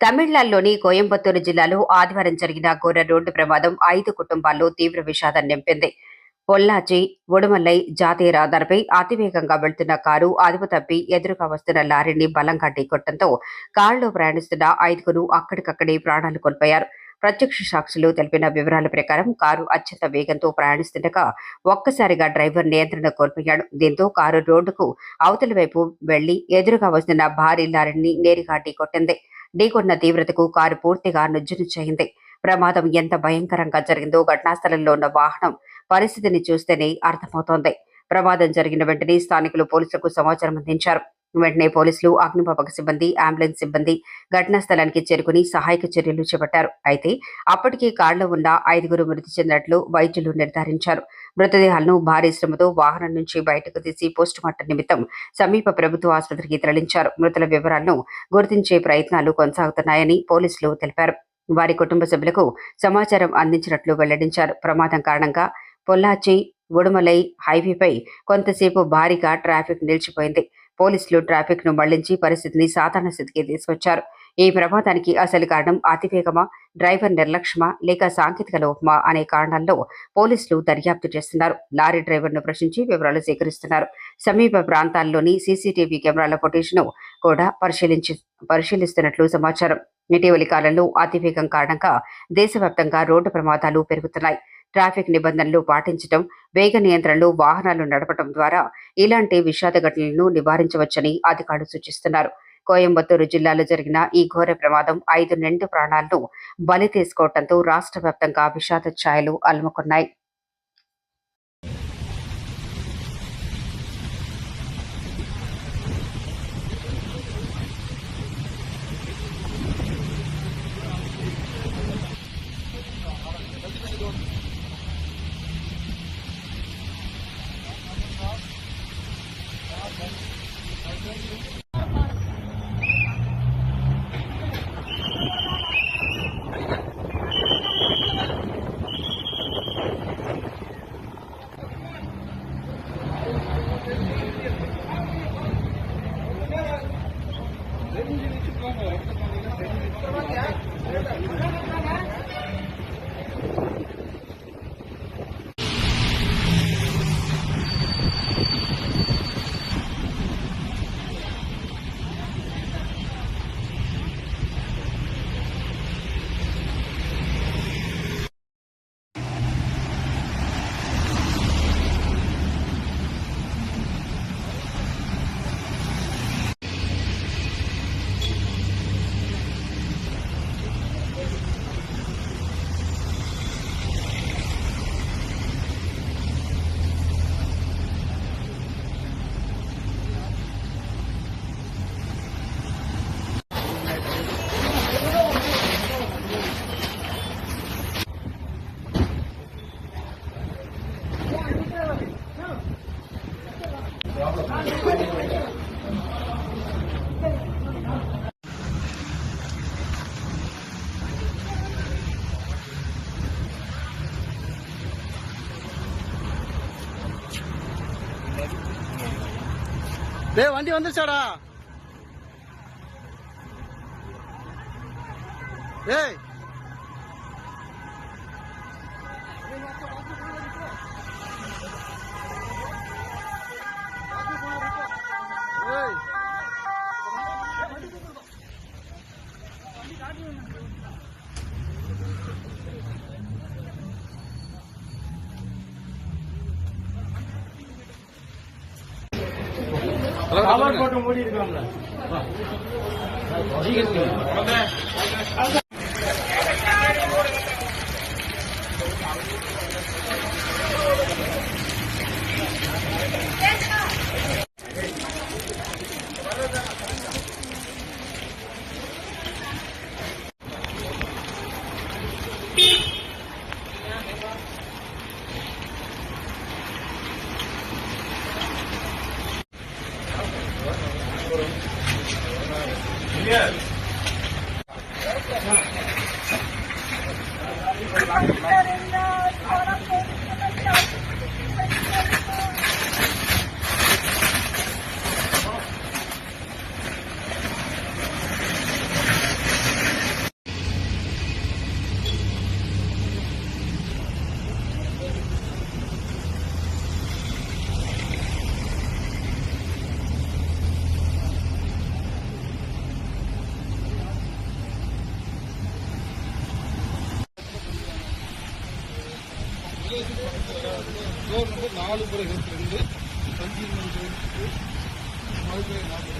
తమిళనాడులోని కోయంబత్తూరు జిల్లాలో ఆదివారం జరిగిన ఘోర రోడ్డు ప్రమాదం 5 కుటుంబాల్లో తీవ్ర విషాదం నింపింది. పొల్లాచి ఉడుమలై జాతీయ రహదారిపై అతివేగంగా వెళ్తున్న కారు అదుపు తప్పి ఎదురుగా వస్తున్న లారీని బలంగా ఢీకొట్టడంతో కారులో ప్రయాణిస్తున్న 5గురు అక్కడికక్కడే ప్రాణాలు కోల్పోయారు. ప్రత్యక్ష సాక్షులు తెలిపిన వివరాల ప్రకారం కారు అత్యంత వేగంతో ప్రయాణిస్తుండగా ఒక్కసారిగా డ్రైవర్ నియంత్రణ కోల్పోయాడు. దీంతో కారు రోడ్డుకు అవతలి వైపు వెళ్లి ఎదురుగా వస్తున్న భారీ లారీని నేరుగా ఢీకొట్టింది. ఢీకొన్న తీవ్రతకు కారు పూర్తిగా నుజ్జునుచ్చయింది. ప్రమాదం ఎంత భయంకరంగా జరిగిందో ఘటనా స్థలంలో ఉన్న వాహనం పరిస్థితిని చూస్తేనే అర్థమవుతోంది. ప్రమాదం జరిగిన వెంటనే స్థానికులు పోలీసులకు సమాచారం అందించారు. వెంటనే పోలీసులు, అగ్నిమాపక సిబ్బంది, అంబులెన్స్ సిబ్బంది ఘటనా స్థలానికి చేరుకుని సహాయక చర్యలు చేపట్టారు. అయితే అప్పటికే కారులో ఉన్న 5గురు మృతి చెందినట్లు వైద్యులు నిర్ధారించారు. మృతదేహాలను భారీ శ్రమతో వాహనం నుంచి బయటకు తీసి పోస్టుమార్టం నిమిత్తం సమీప ప్రభుత్వ ఆసుపత్రికి తరలించారు. మృతుల వివరాలను గుర్తించే ప్రయత్నాలు కొనసాగుతున్నాయని పోలీసులు తెలిపారు. వారి కుటుంబ సభ్యులకు సమాచారం అందించినట్లు వెల్లడించారు. ప్రమాదం కారణంగా పొల్లాచి ఉడుమలై హైవేపై కొంతసేపు భారీగా ట్రాఫిక్ నిలిచిపోయింది. పోలీసులు ట్రాఫిక్ ను మళ్లించి పరిస్థితిని సాధారణ స్థితికి తీసుకొచ్చారు. ఈ ప్రమాదానికి అసలు కారణం అతివేగమా, డ్రైవర్ నిర్లక్ష్యమా లేక సాంకేతిక లోపమా అనే కారణాల్లో పోలీసులు దర్యాప్తు చేస్తున్నారు. లారీ డ్రైవర్ ను ప్రశ్నించి వివరాలు సేకరిస్తున్నారు. సమీప ప్రాంతాల్లోని సీసీటీవీ కెమెరాల ఫుటేజ్ను కూడా పరిశీలిస్తున్నట్లు సమాచారం. ఇటీవలి కాలంలో అతివేగం కారణంగా దేశవ్యాప్తంగా రోడ్డు ప్రమాదాలు పెరుగుతున్నాయి. ట్రాఫిక్ నిబంధనలు పాటించడం, వేగ నియంత్రణలు, వాహనాలు నడపడం ద్వారా ఇలాంటి విషాద ఘటనలను నివారించవచ్చని అధికారులు సూచిస్తున్నారు. కోయంబత్తూరు జిల్లాలో జరిగిన ఈ ఘోర ప్రమాదం 5 నిండు ప్రాణాలను బలి తీసుకోవడంతో రాష్ట్ర వ్యాప్తంగా విషాద ఛాయలు అలుముకున్నాయి. வண்டி வந்துருச்சாடா? ஏய் சாப்பாடு போட்டு மூடி இருக்காங்களா? Yes. Door number 4/22 Sanjeev Madurai